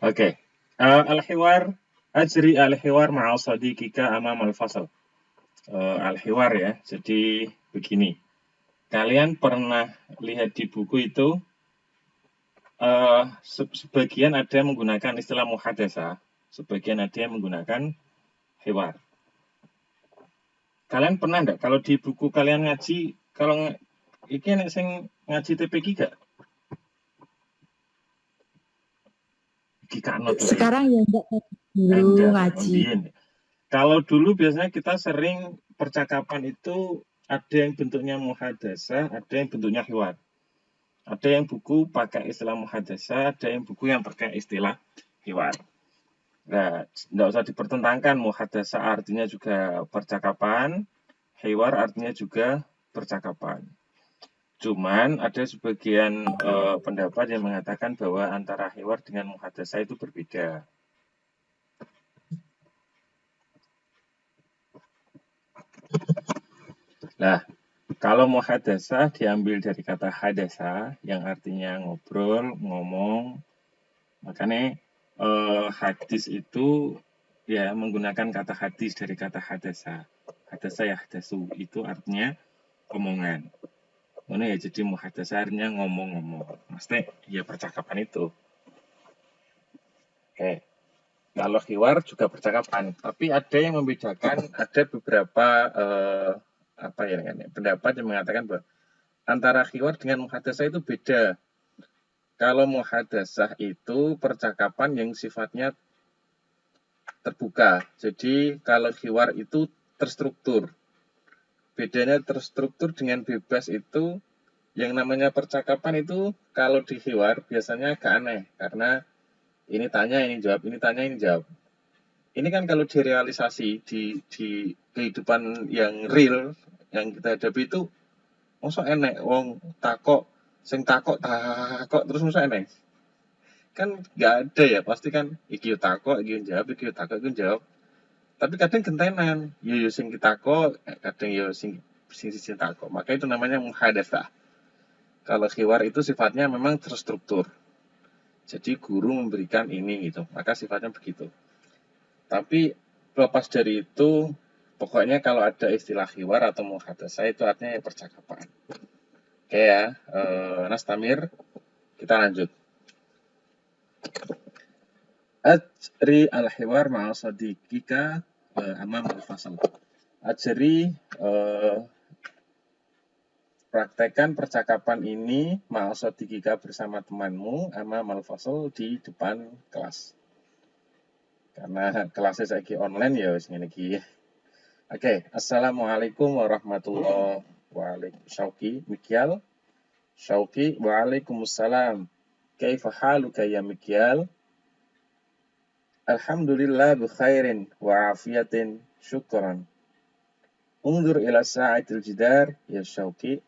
Oke. Al-hiwar ajri al-hiwar ma'a sadiqika amam al-fasal. Al-hiwar ya. Jadi begini. Kalian pernah lihat di buku itu sebagian ada yang menggunakan istilah muhadasa, sebagian ada yang menggunakan hiwar. Kalian pernah enggak kalau di buku kalian ngaji, kalau iki nek sing ngaji TPG gak? Iki kan tuh ya. Sekarang ya enggak dulu Enggak, ngaji. mbien. Kalau dulu biasanya kita sering percakapan itu ada yang bentuknya muhadasa, ada yang bentuknya hiwar. Ada yang buku pakai istilah muhadasa, ada yang buku yang pakai istilah hiwar. Nah, enggak usah dipertentangkan, muhadasa artinya juga percakapan, hiwar artinya juga percakapan. Cuman ada sebagian pendapat yang mengatakan bahwa antara hiwar dengan muhadasa itu berbeda. Nah, kalau muhadasa diambil dari kata hadasa yang artinya ngobrol, ngomong. Makanya hadis itu ya menggunakan kata hadis dari kata hadasa. Hadasa ya hadasu itu artinya omongan. Mana ya jadi muhadasa artinya ngomong-ngomong. Maksudnya ya percakapan itu. Oke. Kalau hiwar juga percakapan, tapi ada yang membedakan, ada beberapa apa ya pendapat yang mengatakan bahwa antara hiwar dengan muhadasah itu beda. Kalau muhadasah itu percakapan yang sifatnya terbuka. Jadi kalau hiwar itu terstruktur. Bedanya terstruktur dengan bebas itu yang namanya percakapan itu kalau di hiwar biasanya agak aneh karena ini tanya, ini jawab, ini tanya, ini jawab. Ini kan kalau direalisasi di kehidupan yang real yang kita hadapi itu masa enek wong takok sing takok terus masa enek kan nggak ada ya pasti kan iki takok iki jawab iki takok iki jawab tapi kadang gentenan yo sing takok kadang yo sing takok maka itu namanya muhadatsah. Kalau khiwar itu sifatnya memang terstruktur, jadi guru memberikan ini gitu maka sifatnya begitu. Tapi lepas dari itu, pokoknya kalau ada istilah hiwar atau muhadatsah itu artinya percakapan. Oke ya, Nas Tamir, kita lanjut. Ajri al-hiwar ma'a sadiqika amam al-fasal. Ajri praktekkan percakapan ini ma'a sadiqika bersama temanmu amam al-fasal di depan kelas. Karena kelasnya saya online ya wis ngene iki. Oke, assalamualaikum warahmatullahi wabarakatuh. Syauki, Mikyal. Syauki, waalaikumsalam. Kaifa haluka ya Mikyal? Alhamdulillah bi khairin wa afiyatin. Syukran. Undur ila sa'atil jidar ya Syauki.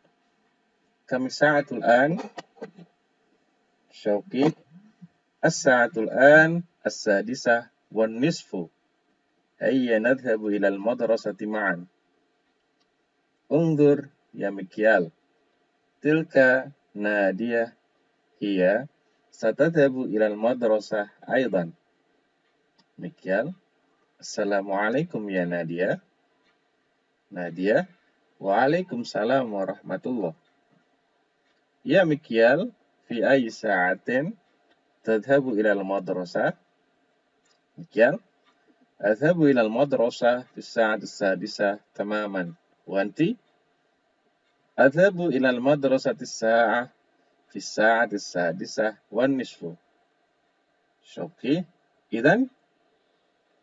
Kami sa'atul an? Syauki. As-sa'atul an as-sadisah wan nisfu. Hayya nadhhabu ila al-madrasati ma'an. Undur ya Mikyal. Tilka nadiyah hiya satadhabu ila al-madrasah aidan. Mikyal. Assalamualaikum ya Nadia. Nadia. Waalaikumsalam warahmatullah. Ya Mikyal, fi ayyi sa'atin tadhhabu ila al-madrasah? Mikyal. أذهب إلى المدرسة في الساعة السادسة تماما. وأنت؟ أذهب إلى المدرسة في الساعة السادسة والنصف. شوقي. إذن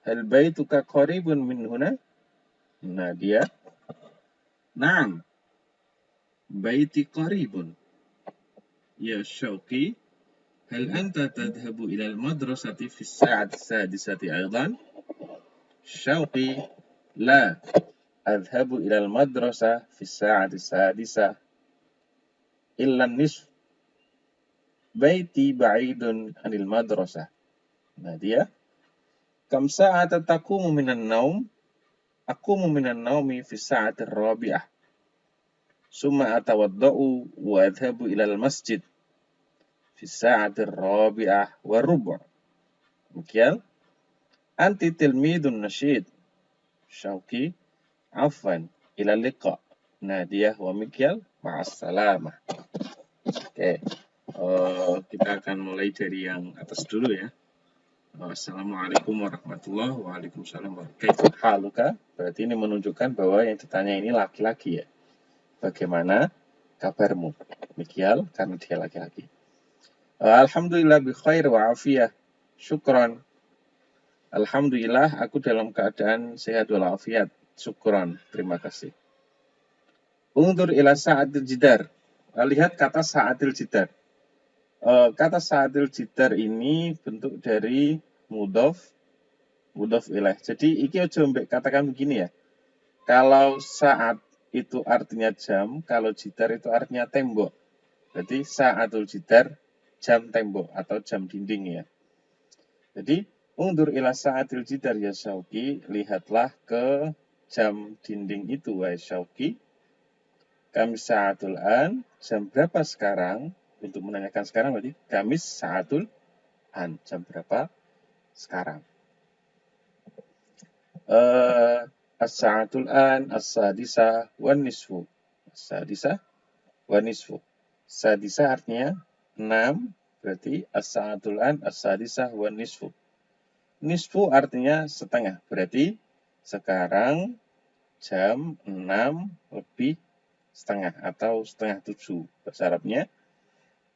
هل بيتك قريب من هنا؟ نادية. نعم، بيتي قريب. يا شوقي، هل أنت تذهب إلى المدرسة في الساعة السادسة أيضا؟ شوقي، لا، أذهب إلى المدرسة في الساعة السادسة إلا النصف. بيتي بعيد عن المدرسة. نادية. كم ساعة تقوم من النوم؟ أقوم من النوم في الساعة الرابعة، ثم أتوضأ وأذهب إلى المسجد في الساعة الرابعة والربع. Mikyal, anti tilmidun nasyid. Syauqi, afwan, ila liqa. Nadiyah wa Mikyal, ma'assalamah. Oke, kita akan mulai dari yang atas dulu ya. Assalamualaikum warahmatullahi wabarakatuh. Waalaikumsalam warahmatullahi wabarakatuh. Haluka, berarti ini menunjukkan bahwa yang ditanya ini laki-laki ya. Bagaimana kabarmu? Mikyal, karena dia laki-laki. Alhamdulillah bi khair wa afiyah. Syukran. Alhamdulillah aku dalam keadaan sehat walafiat. Syukran. Terima kasih. Undur ila sa'atil jidar. Lihat kata sa'atil jidar. Kata sa'atil jidar ini bentuk dari mudhof ilaih. Jadi iki aja mbek katakan begini ya. Kalau saat itu artinya jam, kalau jidar itu artinya tembok. Berarti sa'atul jidar, jam tembok atau jam dinding ya. Jadi undur ila sa'atil jidar ya Syauqi, lihatlah ke jam dinding itu wahai Syauqi. Kami sa'atul an, jam berapa sekarang? Untuk menanyakan sekarang berarti kami sa'atul an, jam berapa sekarang? As-sa'atul an, as-sadisa wan nisfu. As-sadisa wan nisfu. Sadisa artinya 6, berarti as-sa'atul an, as-sadisa wan nisfu. Nisfu artinya setengah, berarti sekarang jam 6 lebih setengah atau setengah 7. Bahasa Arabnya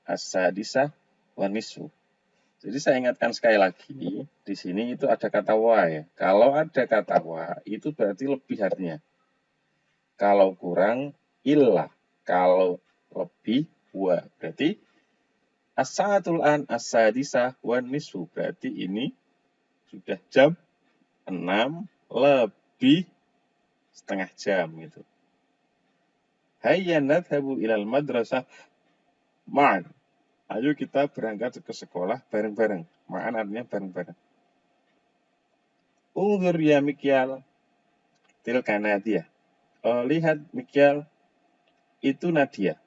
as-sadisah wa nisfu. Jadi saya ingatkan sekali lagi, di sini itu ada kata wa ya. Kalau ada kata wa, itu berarti lebih artinya. Kalau kurang, illa. Kalau lebih, wa. Berarti as-sa'atul an, as-sadisah wa nisfu. Berarti ini sudah jam 6 lebih setengah jam gitu. Hayya nadhabu ilal madrasah ma'an. Ayo kita berangkat ke sekolah bareng-bareng. Ma'an artinya bareng-bareng. Unzur ya Mikyal tilka Nadia. Lihat Mikyal, itu Nadia.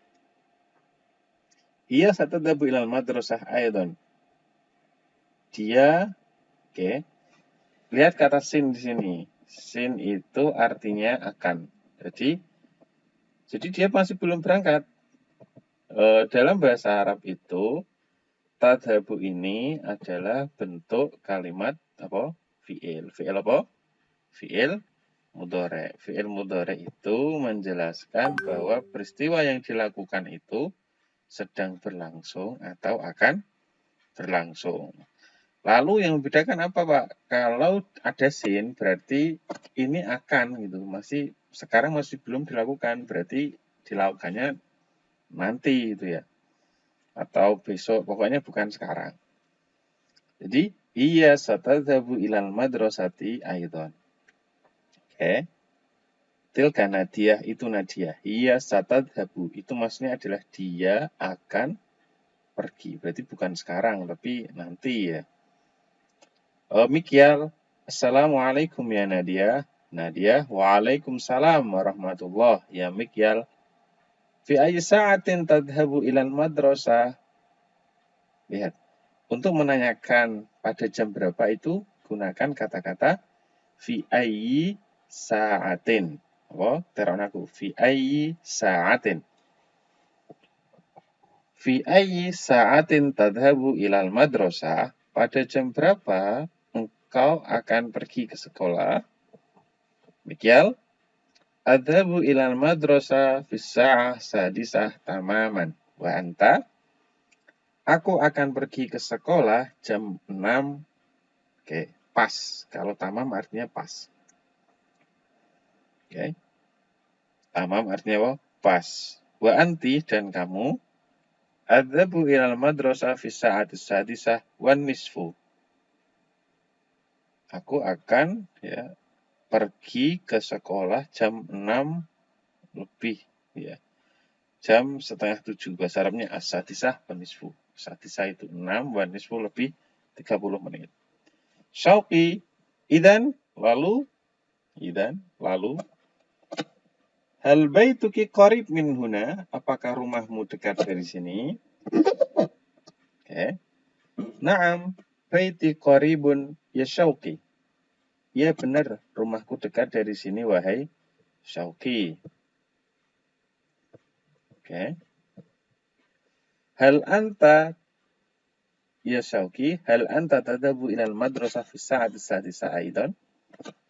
Ia satadhabu ilal madrasah aidon. Dia, oke. Lihat kata sin di sini. Sin itu artinya akan. Jadi dia masih belum berangkat. Dalam bahasa Arab itu, tadhabu ini adalah bentuk kalimat apa? Fi'il. Fi'il apa? Fi'il mudhari'. Fi'il mudhari' itu menjelaskan bahwa peristiwa yang dilakukan itu sedang berlangsung atau akan berlangsung. Lalu yang membedakan apa, Pak? Kalau ada sin berarti ini akan gitu. Sekarang masih belum dilakukan, berarti dilakukannya nanti itu ya. Atau besok, pokoknya bukan sekarang. Jadi iya satadhabu ilal madrasati aidon. Oke. Tilka Nadia itu Nadia. Iya satadhabu itu maksudnya adalah dia akan pergi. Berarti bukan sekarang tapi nanti ya. Mikyal, assalamualaikum ya Nadia. Nadia, waalaikumsalam warahmatullah ya Mikyal. Fi ayyi sa'atin tadhabu ilal madrasah. Lihat. Untuk menanyakan pada jam berapa itu gunakan kata-kata fi ayyi sa'atin. Oh, teron aku. Fi ayyi sa'atin. Fi ayyi sa'atin tadhabu ilal madrasah. Pada jam berapa engkau akan pergi ke sekolah? Mikyal. Adhabu ilal madrasah fi sa'ah sadisah tamaman. Wa anta? Aku akan pergi ke sekolah jam 6. Oke, pas. Kalau tamam artinya pas. Oke. Tamam artinya apa? Pas. Wa anti dan kamu adzabu ilal madrasah fi sa'atis sadisah wan nisfu. Aku akan ya pergi ke sekolah jam 6 lebih ya. Jam setengah 7. Bahasa Arabnya as-sadisah wan nisfu. Sadisah itu 6, wan nisfu lebih 30 menit. Syauqi, idan lalu hal baituki qarib min huna? Apakah rumahmu dekat dari sini? Oke. Naam. baiti qaribun ya Syauqi. Ya benar, rumahku dekat dari sini wahai Syauqi. Oke. Hal anta ya Syauqi, hal anta tadhabu ilal madrasah fi sa'ati sadisa aidan?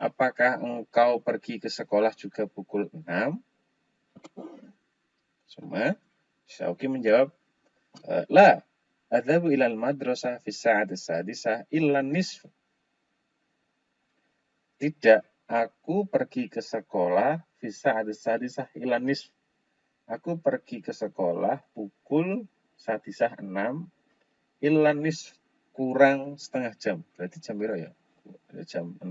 Apakah engkau pergi ke sekolah juga pukul 6? Suma Syauqi menjawab, la, adhabu ilal madrasah fi sa'ati sadisa illa nisf. Tidak, aku pergi ke sekolah fi sa'ati sadisah illa nisf. Aku pergi ke sekolah pukul sadisah 6 illa nisf, kurang setengah jam. Berarti jam berapa ya? Jam 6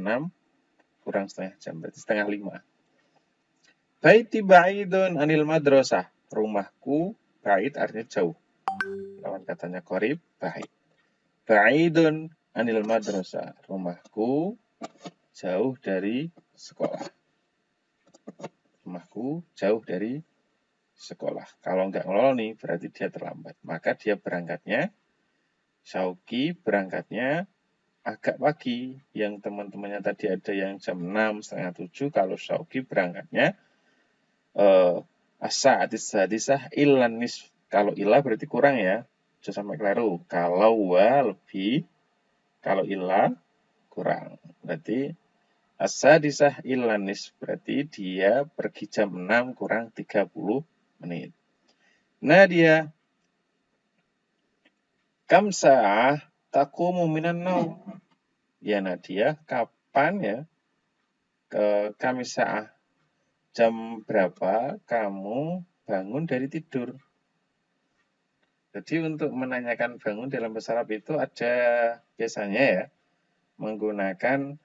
kurang setengah jam, berarti setengah 5. Baiti ba'idun anil madrasah. Rumahku ba'id artinya jauh. Lawan katanya qarib, ba'id. Ba'idun anil madrasah. Rumahku jauh dari sekolah. Rumahku jauh dari sekolah. Kalau nggak ngeloni berarti dia terlambat. Maka dia berangkatnya, Syauqi berangkatnya agak pagi. Yang teman-temannya tadi ada yang jam 6, setengah 7. Kalau Syauqi berangkatnya as-sa'atis sadisah illan nisf. Kalau ilah berarti kurang ya. Jangan sampai keliru. Kalau wa lebih, kalau ilah kurang. Berarti as-sadisah illan nisf. Berarti dia pergi jam 6 kurang 30 menit. Nadia, kam sa'ah taqumu minan naum? Ya Nadia, kapan ya kami sa'ah? Jam berapa kamu bangun dari tidur? Jadi untuk menanyakan bangun dalam bahasa Arab itu ada biasanya ya menggunakan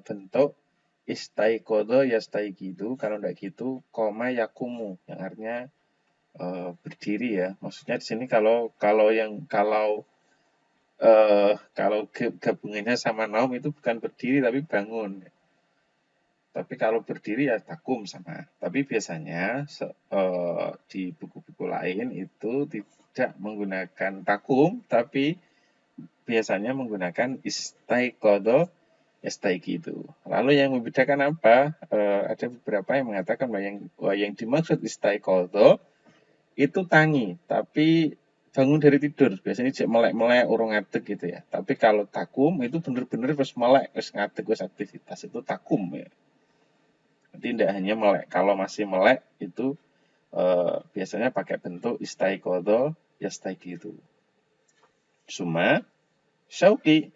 bentuk istaiqodho yastaiqidu. Kalau tidak gitu koma yakumu yang artinya berdiri ya. Maksudnya di sini kalau gabungannya sama naum itu bukan berdiri tapi bangun. Tapi kalau berdiri ya takum sama. Tapi biasanya di buku-buku lain itu tidak menggunakan takum, tapi biasanya menggunakan istaiqodho yastaiqidu. Lalu yang membedakan apa? Ada beberapa yang mengatakan bahwa yang dimaksud istaiqodho itu tangi, tapi bangun dari tidur. Biasanya cek melek-melek urung ngadeg gitu ya. Tapi kalau takum itu bener-bener wis melek, wis ngadeg, wis aktivitas itu takum ya. Jadi tidak hanya melek. Kalau masih melek itu biasanya pakai bentuk istaiqodho yastaiqidu. Suma Syauqi,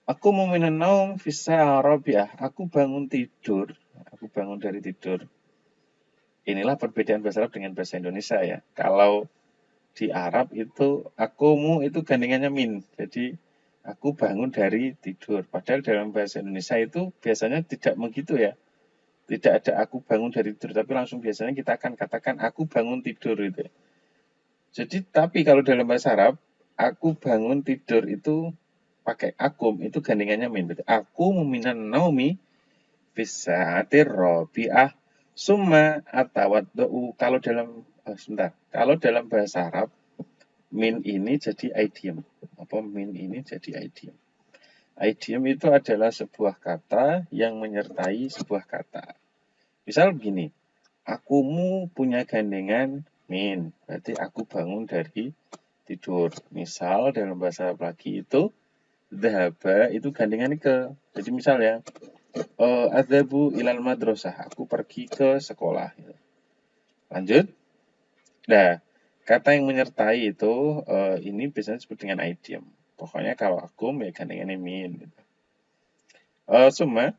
aku mau minan naum fisa rabiah. Aku bangun tidur. Aku bangun dari tidur. Inilah perbedaan bahasa Arab dengan bahasa Indonesia ya. Kalau di Arab itu akumu itu gandengannya min. Jadi aku bangun dari tidur. Padahal dalam bahasa Indonesia itu biasanya tidak begitu ya. Tidak ada aku bangun dari tidur, tapi langsung biasanya kita akan katakan aku bangun tidur itu. Jadi tapi kalau dalam bahasa Arab, aku bangun tidur itu pakai akum, itu gandengannya min. Berarti aku meminan naumi fisaatir rabi'ah summa atawaddu. Kalau dalam sebentar, kalau dalam bahasa Arab min ini jadi idiom. Apa min ini jadi idiom? Idiom itu adalah sebuah kata yang menyertai sebuah kata. Misal begini, akumu punya gandengan min, berarti aku bangun dari tidur. Misal dalam bahasa Arab lagi itu dhahaba itu gandengannya ke. Jadi misal ya, adzabu ilal madrasah, aku pergi ke sekolah. Lanjut. Nah, kata yang menyertai itu ini biasanya disebut dengan idiom. Pokoknya kalau aku ya gandengannya min. Gitu. Summa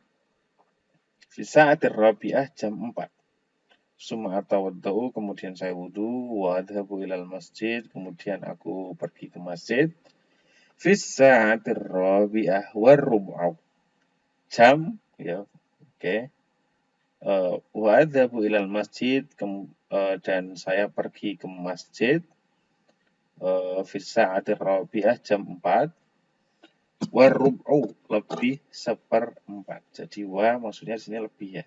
fi sa'atir rabi'ah jam 4. Summa atawaddau, kemudian saya wudu, wa adhabu ilal masjid, kemudian aku pergi ke masjid. Fi sa'atir rabi'ah warrub'au. Jam ya, oke. Wa adhabu ilal masjid, dan saya pergi ke masjid. Fi sa'atir rabi'ah jam 4. Warrub'u, lebih 1/4. Jadi wa maksudnya di sini lebih ya.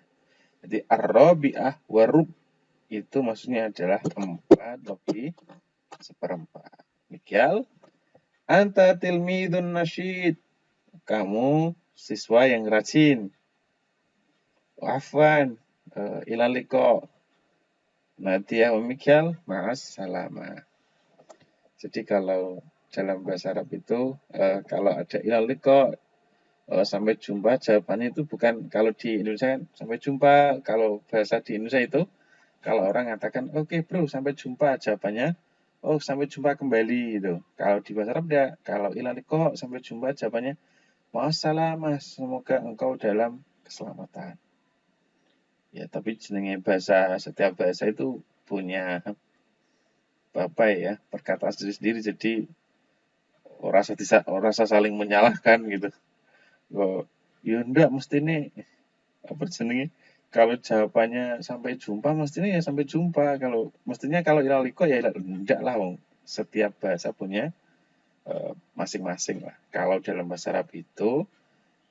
Jadi ar-rabi'ah warub itu maksudnya adalah 4 lebih 1/4. Mikal anta tilmidun nasyid. kamu siswa yang rajin. Afwan, ilaliko. Nadia wa Mikhail, ma'as salama. Jadi kalau dalam bahasa Arab itu kalau ada ilaliko sampai jumpa, jawabannya itu bukan kalau di Indonesia kan sampai jumpa. Kalau bahasa di Indonesia itu kalau orang mengatakan oke bro sampai jumpa, jawabannya oh sampai jumpa kembali gitu. Kalau di bahasa Arab ya kalau ilaliko sampai jumpa, jawabannya ma'assalam, semoga engkau dalam keselamatan. Ya tapi jenenge bahasa, setiap bahasa itu punya apa ya perkataan sendiri-sendiri, jadi orang rasa saling menyalahkan gitu. Oh, ya enggak mesti nih apa jenenge kalau jawabannya sampai jumpa mestinya ya sampai jumpa, kalau mestinya kalau ilaliko ya enggak lah wong. Setiap bahasa punya masing-masing lah. Kalau dalam bahasa Arab itu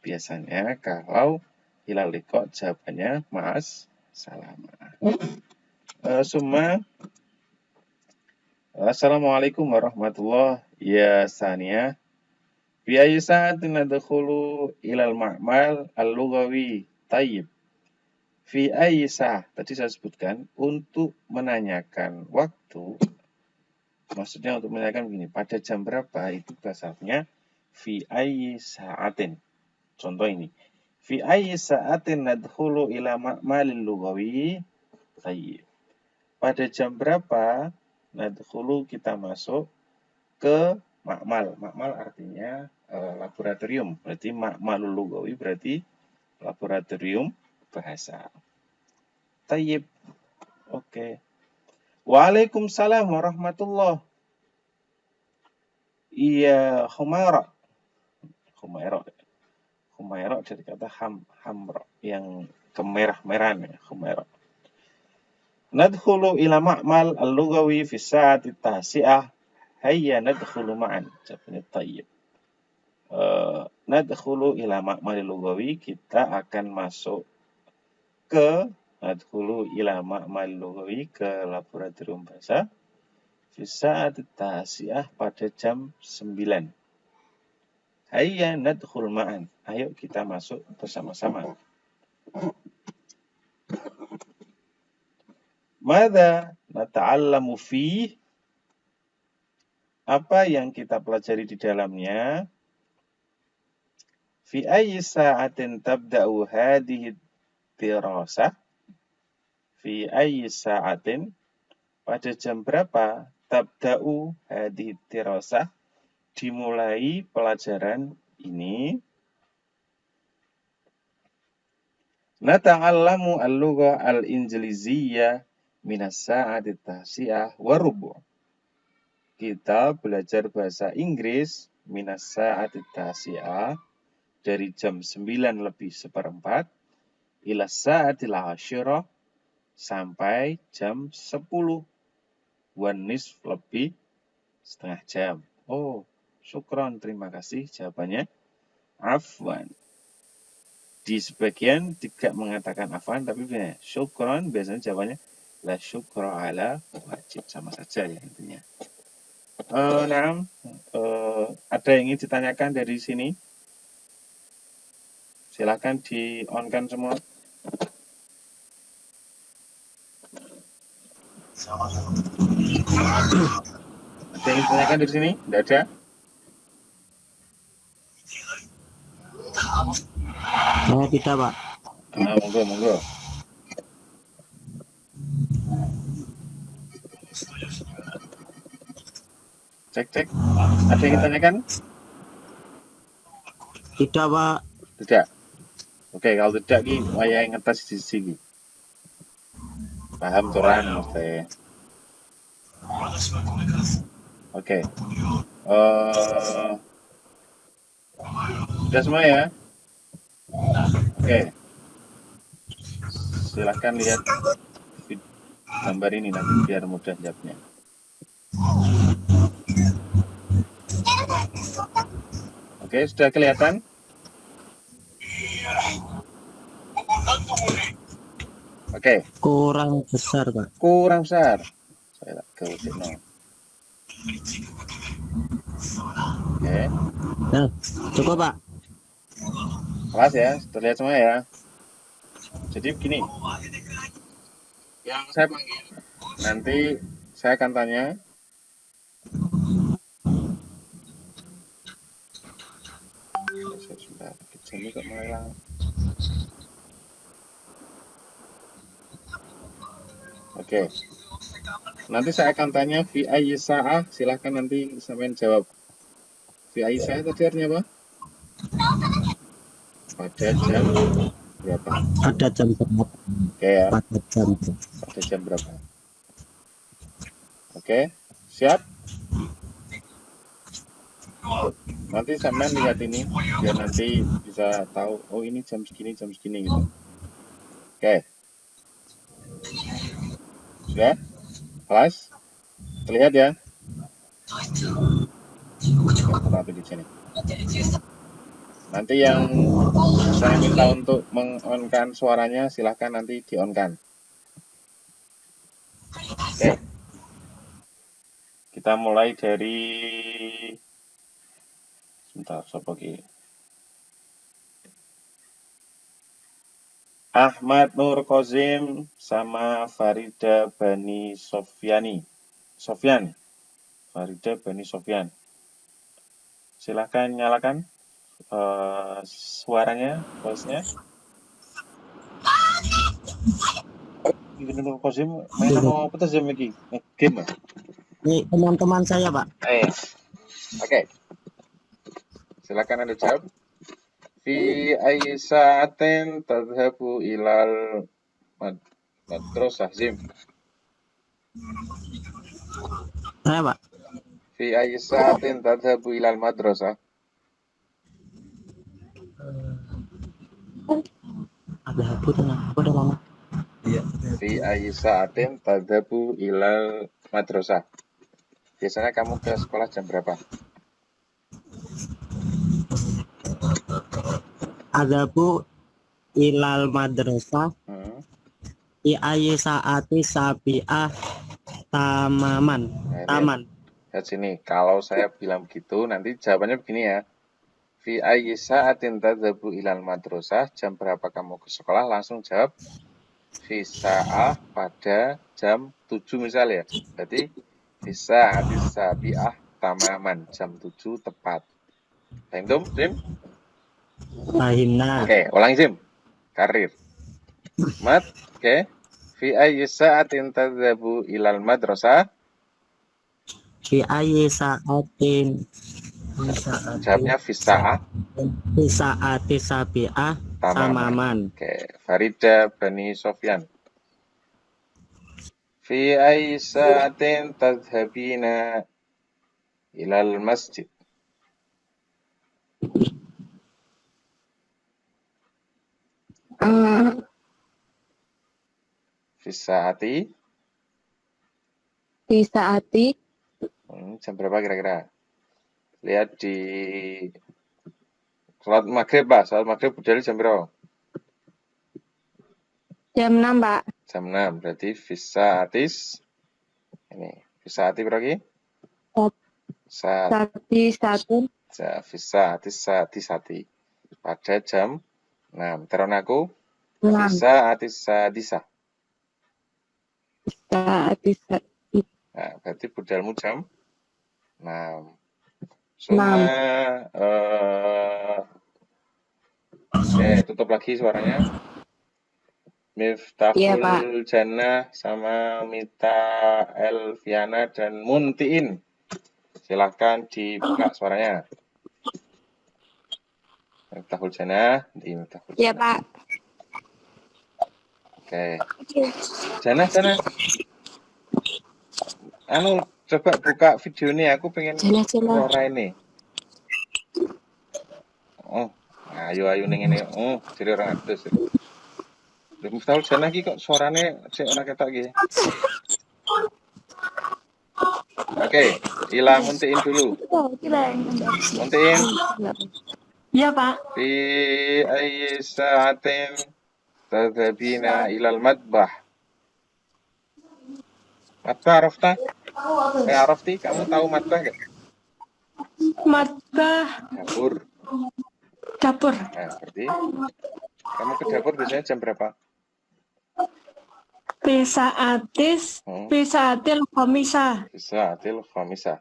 biasanya kalau ilaliko jawabannya mas salama. Summa Assalamualaikum warahmatullahi ya Sania. Fi ayyi sa'atin nadkhulu ilal ma'mal al-lughawi tayyib. Fi ayyi sa'ah, tadi saya sebutkan untuk menanyakan waktu, maksudnya untuk menanyakan begini, pada jam berapa, itu bahasanya fi ayyi sa'atin. Contoh ini, fi ayyi sa'atin nadkhulu ila ma'malil lughawi tayyib. Pada jam berapa nadkhulu kita masuk ke makmal. Makmal artinya laboratorium. Berarti makmalul lughawi berarti laboratorium bahasa. Tayyib. Oke. Waalaikumsalam warahmatullah. Iya, Humaira. Humaira dari kata hamra yang kemerah-merahan ya, Humaira. Nadkhulu ila ma'mal al-lughawi fi sa'ati tasi'ah. Hayya nadkhulu ma'an. Jawabannya tayyib. Nadkhulu ila ma'malil lughawi, kita akan masuk ke nadkhulu ila ma'malil lughawi, ke laboratorium bahasa fi sa'ati tasi'ah pada jam 9. Hayya nadkhul ma'an. Ayo kita masuk bersama-sama. Madza nata'allamu fi? Apa yang kita pelajari di dalamnya? Fi ayyi sa'atin tabda'u hadhihi dirasah? Fi ayyi sa'atin? Pada jam berapa? Tabda'u hadhihi dirasah? Dimulai pelajaran ini. Nata'allamu al-lugha al-injiliziyyah minas sa'ati tasi'ah wa rubu'. Kita belajar bahasa Inggris minas sa'ati tasi'ah dari jam 9:04 ila sa'atil 'asyirah sampai jam 10 wan nisf lebih setengah jam. Oh, syukron, terima kasih. Jawabannya afwan. Di sebagian tidak mengatakan afwan, tapi syukron, biasanya jawabannya la syukra ala wajib, sama saja ya intinya. Ada yang ingin ditanyakan dari sini? Silakan di-on-kan semua. Ada yang ingin ditanyakan dari sini? Tidak ada? Oh, tidak, Pak. Monggo. Cek. Ada yang ingin ditanyakan? Tidak, Pak. Tidak. Oke, kalau tidak ki wayah ngetes di sini. Paham turan mesti. Oke. Sudah semua ya? Oke. Silahkan lihat gambar ini nanti biar mudah jawabnya. Oke, sudah kelihatan? Oke. Kurang besar, Pak. Kurang besar. Saya tak gawat no. Oke. Nah, cukup, Pak. Kelas ya, terlihat semua ya. Jadi begini, yang saya panggil, nanti saya akan tanya. Sebentar, ini kok mulai. Oke. Nanti saya akan tanya fi ayyi sa'ah, silahkan nanti sampean jawab. Fi ayyi sa'ah tadi artinya apa? Pada jam berapa? Pada jam berapa? Oke ya, Pada jam berapa? pada jam berapa? Oke, siap? Nanti sampean lihat ini, biar nanti bisa tahu, oh ini jam segini gitu. Oke. Sudah? Kelas? Terlihat ya? Tapi di sini. Nanti yang saya minta untuk meng-on-kan suaranya, silahkan nanti di-on-kan. Oke. Kita mulai dari sebentar, sopo ki. Ahmad Nur Kozim sama Farida Bani Sofyan. Farida Bani Sofyan. Silahkan nyalakan suaranya, voice-nya. Nur Kozim main apa tuh jam ini? Game. Ini teman-teman saya, Pak. Oke. Silakan Anda jawab. Fi ayyi sa'atin tadhhabu ilal madrasah Zim? Saya, Pak. Fi ayyi sa'atin tadhhabu ilal madrasah? Ada apa tenang? Apa udah lama? Iya. Fi ayyi sa'atin tadhhabu ilal madrasah? Biasanya kamu ke sekolah jam berapa? Adzabu ilal madrasah fi ayyi saati sabi'ah tamaman. Taman. Lihat sini, kalau saya bilang begitu, nanti jawabannya begini ya. Fi ayyi sa'atin tadhabu ilal madrasah, jam berapa kamu ke sekolah? Langsung jawab fi sa'ah pada jam 7 misal ya. Berarti fi sa'ati sabi'ah tamaman, jam 7 tepat. Paham, Sim? Fahimna. Oke, ulangi Sim. Karir. Mat, oke. Fi ayyi sa'atin tadhabu ilal madrasah? Fi ayyi sa'atin. Jawabnya fi sa'ah. Fi sa'ati sabi'ah tamaman. Oke, Farida Bani Sofyan. Fi ayyi sa'atin tadhhabina ilal masjid? Fi sa'ati. Jam berapa kira-kira? Lihat di sholat maghrib, Pak. Sholat maghrib budaya jam berapa? Jam 6, Pak. Jam 6. Berarti fi sa'atis. Ini. Fi sa'ati berapa? Sati. Fi sa'ati. Pada jam 6. Teron aku. Fi sa'atis sadisa. Nah, berarti budalmu jam 6. Semua tutup lagi suaranya. Miftahul Jannah sama Mita Elviana dan Muntiin. Silahkan dibuka suaranya. Miftahul Jannah, di Miftahul Jannah. Iya, Pak. Oke. Jannah. Coba buka video ini, aku pengen suara ini. Oh, ayo ning ngene. Oh, jadi orang atus. Miftahul Jannah iki kok suarane sik ora ketok iki. Oke, Ila Muntiin dulu. Muntiin. Iya, Pak. Fi ayyi sa'atin tadhabina ilal madbah? Madbah arafta? Arafti, kamu tahu madbah gak? Madbah. Dapur. dapur. Nah, berarti kamu ke dapur biasanya jam berapa? Bisa atil komisa. Bisa atil khamisa.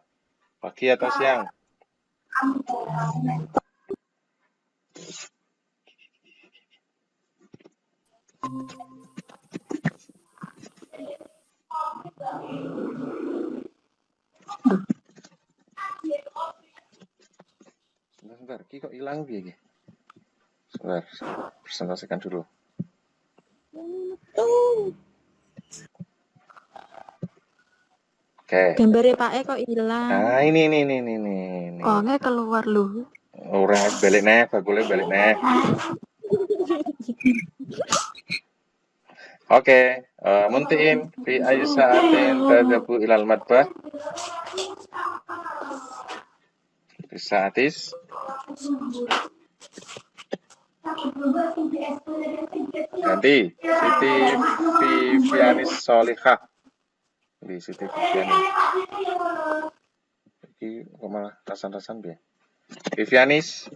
Pagi atau siang? Sebentar, Ki kok hilang Ki? Sebentar, presentasikan dulu. Oke. Gambarnya Pak kok hilang. Nah, ini. Oh, nggak keluar lu. Ora balik neh, bagule balik neh. Oke, muntiin fi ayi sa'atin tadhabu ilal matbah. Fi sa'atis ganti Siti Vivianis Solihah. Di Siti Vivianis. Iki kok malah rasan-rasan piye? Vivianis.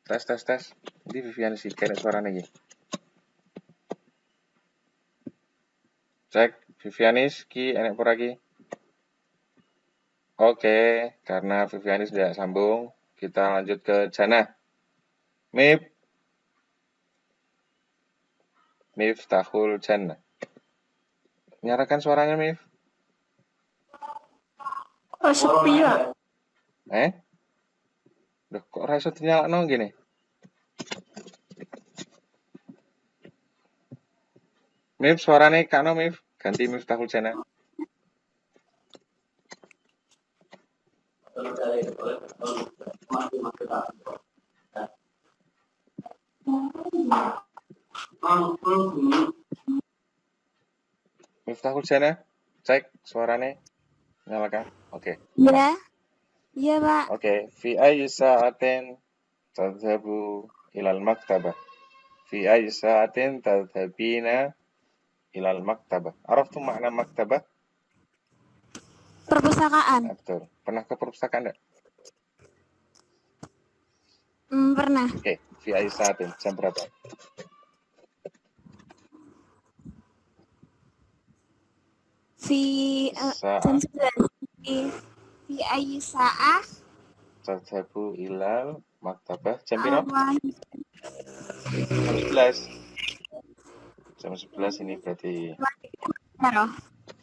Tes. Di Vivianis iki kene suarane iki. Cek Vivianis ki enek apa lagi? Oke, karena Vivianis tidak sambung, kita lanjut ke Jana. Miftahul Jannah. Nyalakan suaranya, Mif. Oh, sepi Pak. Loh, kok ora iso dinyalakno gini? Mif, suarane kano, Mif. Ganti Miftahul Jannah. Miftahul Jannah, cek suarane. Nyalakan. Oke. Iya, Pak. Oke, fi ayyi sa'atin tadhhabu ilal maktabah. Fi ayyi sa'atin tadhhabina ilal maktabah. Araftum makna maktabah? Perpustakaan. Betul. Pernah ke perpustakaan enggak? Pernah. Oke, fi ayyi sa'atin jam berapa? Jam 11. Fi ayyi sa'ah Tadhabu ilal maktabah. Jam piro? Jam 11. Jam 11 ini berarti.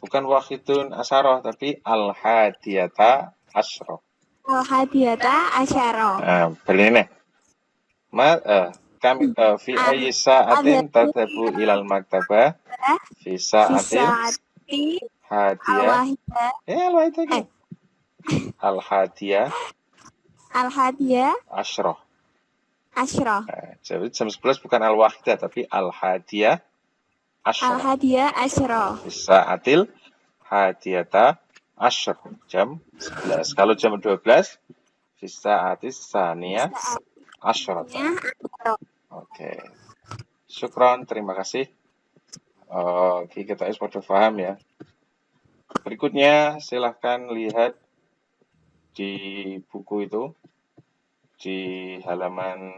Bukan wahidun asaroh, tapi al-hadiyata asyroh. Al-hadiyata asyara. Nah, beli nih. Kami fi ayyi sa'atin tadhabu ilal maktabah. Fi sa'atin hadiyah. Al-hadiyah asyroh. Nah, jadi jam 11 bukan al-wahidah, tapi al-hadiyah asyroh. Al-hadiyah asyara. Sa'atil hadiyata asyr. Jam 11. Kalau jam 12, sa'atis saniyah asyr. Oke. Syukron, terima kasih. Kita sudah paham ya. Berikutnya silahkan lihat di buku itu. Di halaman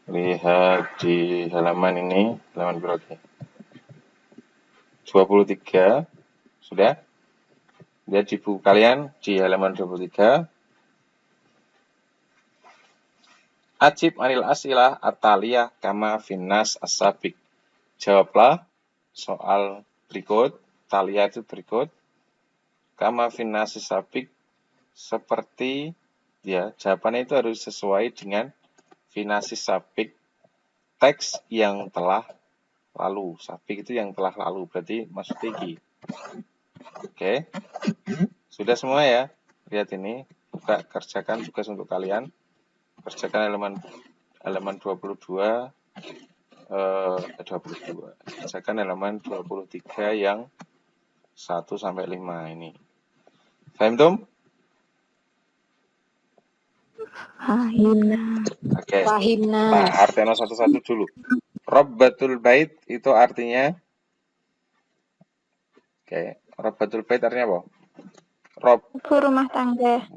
lihat di halaman ini, halaman berapa? 23. Sudah? Lihat di buku kalian di halaman 23. Ajib anil asilah ataliyah kama finnas asabik. Jawablah soal berikut. Taliyah itu berikut. Kama finnas asabik, seperti ya, jawabannya itu harus sesuai dengan finasis sabik, teks yang telah lalu. Sabik itu yang telah lalu, berarti maksudnya iki. Oke. Sudah semua ya? Lihat ini, buka, kerjakan tugas untuk kalian. Kerjakan halaman 22. Kerjakan halaman 23 yang 1 sampai 5 ini. Paham, Tom? Oke. Nah, artinya satu-satu dulu. Robbatul bait itu artinya Robbatul bait artinya apa? Ibu rumah tangga.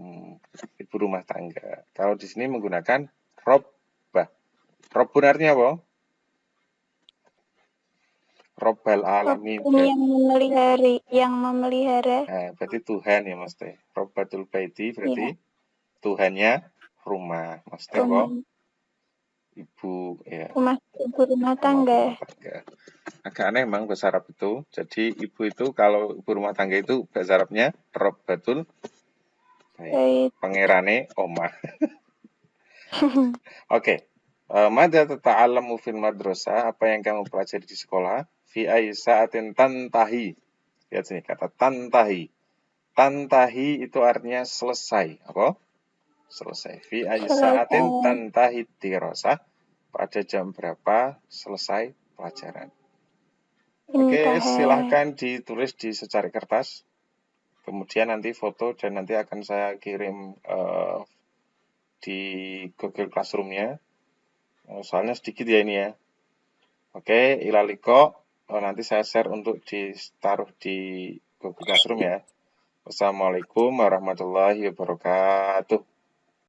Ibu rumah tangga. Kalau di sini menggunakan robbah. Robbun artinya apa? Robbal alamin. Yang memelihara. Nah, berarti Tuhan ya Mas Teh. Robbatul baiti berarti Tuhannya rumah. Mas Teh apa? Ibu ya. Ibu rumah tangga. Agak aneh memang bahasa Arab itu. Jadi ibu itu kalau ibu rumah tangga itu bahasa Arabnya Robbatul Bait. Pangerane omah. Oke. Mada tata'allamu fil madrasah, apa yang kamu pelajari di sekolah? Fi ayyi sa'atin tantahi. Lihat sini kata tantahi. Tantahi itu artinya selesai. Apa? Selesai. Fi ayyi sa'atin tantahi dirasah. Pada jam berapa selesai pelajaran? Oke, silahkan ditulis di secari kertas. Kemudian nanti foto dan nanti akan saya kirim di Google Classroom-nya. Soalnya sedikit ya ini ya. Oke, ilaliko. Nanti saya share untuk ditaruh di Google Classroom ya. Wassalamualaikum warahmatullahi wabarakatuh.